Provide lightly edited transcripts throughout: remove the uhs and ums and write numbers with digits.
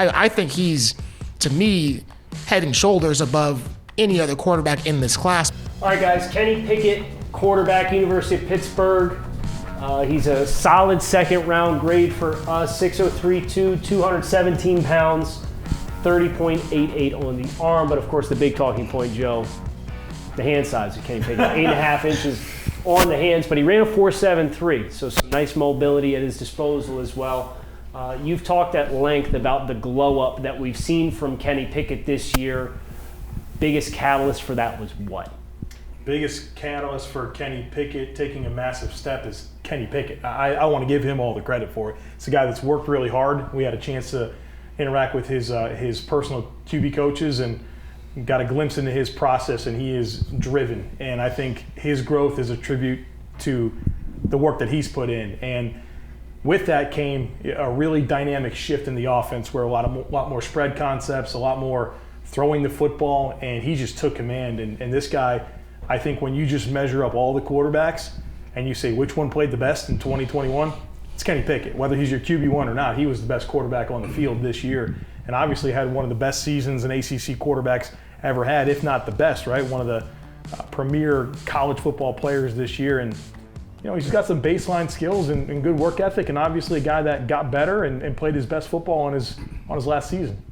I think he's, to me, head and shoulders above any other quarterback in this class. All right, guys, Kenny Pickett, quarterback, University of Pittsburgh. He's a solid second-round grade for us, 6'3", 217 pounds, 30.88 on the arm. But, of course, the big talking point, Joe, the hand size of Kenny Pickett, 8.5 inches on the hands. But he ran a 4.73, so some nice mobility at his disposal as well. You've talked at length about the glow-up that we've seen from Kenny Pickett this year. Biggest catalyst for that was what? Biggest catalyst for Kenny Pickett taking a massive step is Kenny Pickett. I want to give him all the credit for it. It's a guy that's worked really hard. We had a chance to interact with his personal QB coaches and got a glimpse into his process, and he is driven. And I think his growth is a tribute to the work that he's put in. And with that came a really dynamic shift in the offense where a lot more spread concepts, a lot more throwing the football, and he just took command. And this guy, I think when you just measure up all the quarterbacks and you say which one played the best in 2021, it's Kenny Pickett. Whether he's your QB1 or not, he was the best quarterback on the field this year and obviously had one of the best seasons an ACC quarterbacks ever had, if not the best, right? One of the premier college football players this year. And you know, he's got some baseline skills and good work ethic, and obviously a guy that got better and played his best football on his last season.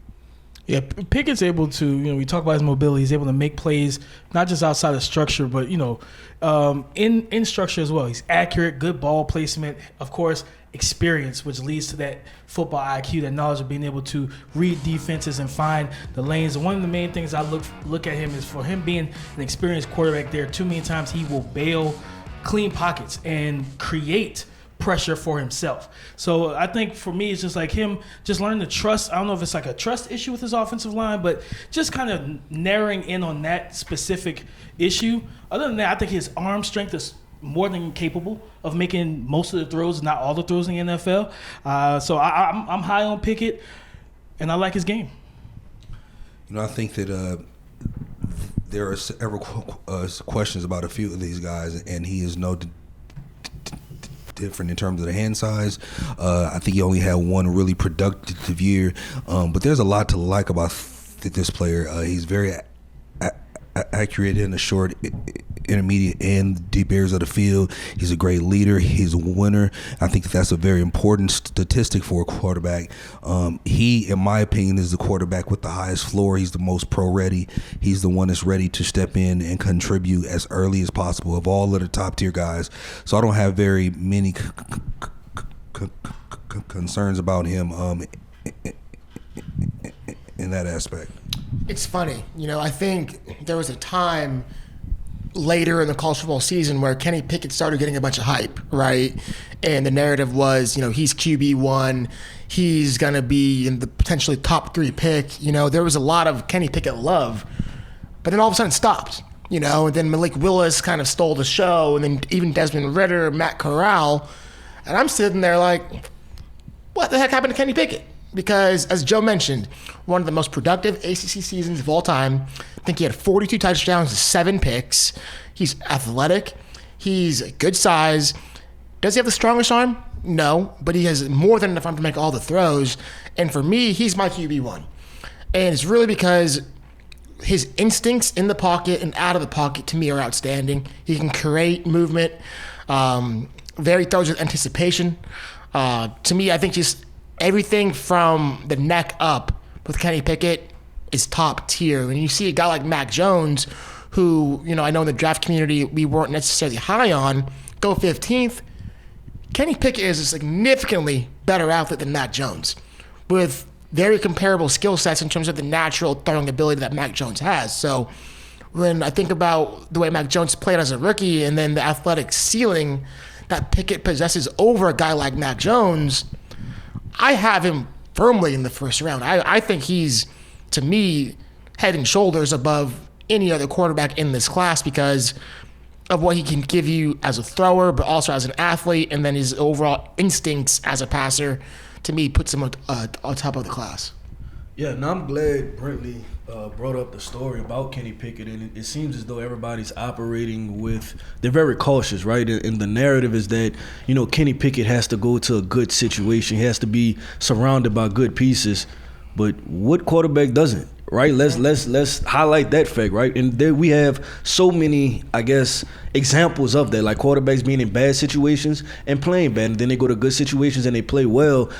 Yeah, Pickett's able to, we talk about his mobility. He's able to make plays, not just outside of structure, but, in structure as well. He's accurate, good ball placement, of course, experience, which leads to that football IQ, that knowledge of being able to read defenses and find the lanes. And one of the main things I look at him is for him being an experienced quarterback there, too many times he will bail clean pockets and create pressure for himself. So I think for me, it's just like him just learning to trust. I don't know if it's like a trust issue with his offensive line, but just kind of narrowing in on that specific issue. Other than that, I think his arm strength is more than capable of making most of the throws, not all the throws in the NFL. So I'm high on Pickett, and I like his game. I think that there are several questions about a few of these guys, and he is no different in terms of the hand size. I think he only had one really productive year, but there's a lot to like about this player. He's very accurate in the short, intermediate, and deep areas of the field. He's a great leader. He's a winner. I think that's a very important statistic for a quarterback. He, in my opinion, is the quarterback with the highest floor. He's the most pro-ready. He's the one that's ready to step in and contribute as early as possible of all of the top-tier guys. So I don't have very many concerns about him in that aspect. It's funny. I think there was a time later in the college football season where Kenny Pickett started getting a bunch of hype, right? And the narrative was, he's QB1, he's going to be in the potentially top 3 pick. There was a lot of Kenny Pickett love, but then all of a sudden it stopped, and then Malik Willis kind of stole the show, and then even Desmond Ridder, Matt Corral, and I'm sitting there like, what the heck happened to Kenny Pickett? Because, as Joe mentioned, one of the most productive ACC seasons of all time. I think he had 42 touchdowns and 7 picks. He's athletic. He's a good size. Does he have the strongest arm? No, but he has more than enough arm to make all the throws. And for me, he's my QB1. And it's really because his instincts in the pocket and out of the pocket, to me, are outstanding. He can create movement, very throws with anticipation. To me, I think just everything from the neck up with Kenny Pickett is top tier. When you see a guy like Mac Jones, who, I know in the draft community we weren't necessarily high on, go 15th, Kenny Pickett is a significantly better athlete than Mac Jones, with very comparable skill sets in terms of the natural throwing ability that Mac Jones has. So when I think about the way Mac Jones played as a rookie and then the athletic ceiling that Pickett possesses over a guy like Mac Jones, I have him firmly in the first round. I think he's, to me, head and shoulders above any other quarterback in this class because of what he can give you as a thrower, but also as an athlete, and then his overall instincts as a passer, to me, puts him on top of the class. Yeah, and I'm glad Brentley brought up the story about Kenny Pickett, and it seems as though everybody's operating they're very cautious, right? And the narrative is that, Kenny Pickett has to go to a good situation. He has to be surrounded by good pieces. but what quarterback doesn't? Right, let's highlight that fact, right? And there we have so many, I guess, examples of that, like quarterbacks being in bad situations and playing bad, and then they go to good situations and they play well.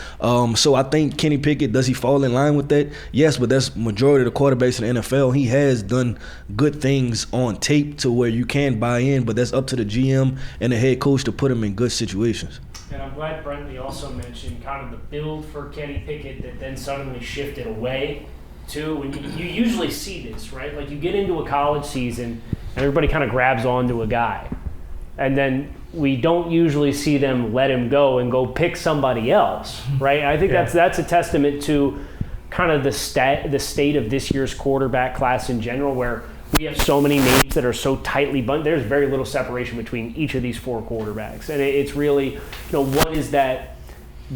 So I think Kenny Pickett, does he fall in line with that? Yes, but that's majority of the quarterbacks in the NFL. He has done good things on tape to where you can buy in, but that's up to the GM and the head coach to put him in good situations. And I'm glad Brentley also mentioned kind of the build for Kenny Pickett that then suddenly shifted away too. When you usually see this, right? Like you get into a college season and everybody kind of grabs onto a guy. And then we don't usually see them let him go and go pick somebody else, right? I think that's a testament to kind of the state of this year's quarterback class in general, where we have so many names that are so tightly bundled. There's very little separation between each of these 4 quarterbacks. And it's really, what is that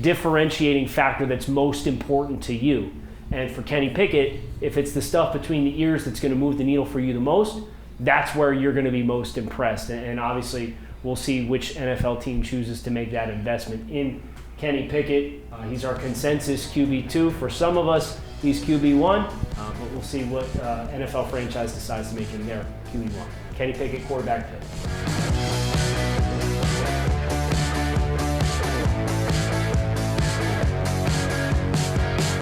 differentiating factor that's most important to you? And for Kenny Pickett, if it's the stuff between the ears that's going to move the needle for you the most, that's where you're going to be most impressed. And obviously, we'll see which NFL team chooses to make that investment in Kenny Pickett. He's our consensus QB2. For some of us, he's QB1. But we'll see what NFL franchise decides to make him their QB1. Kenny Pickett, quarterback pick.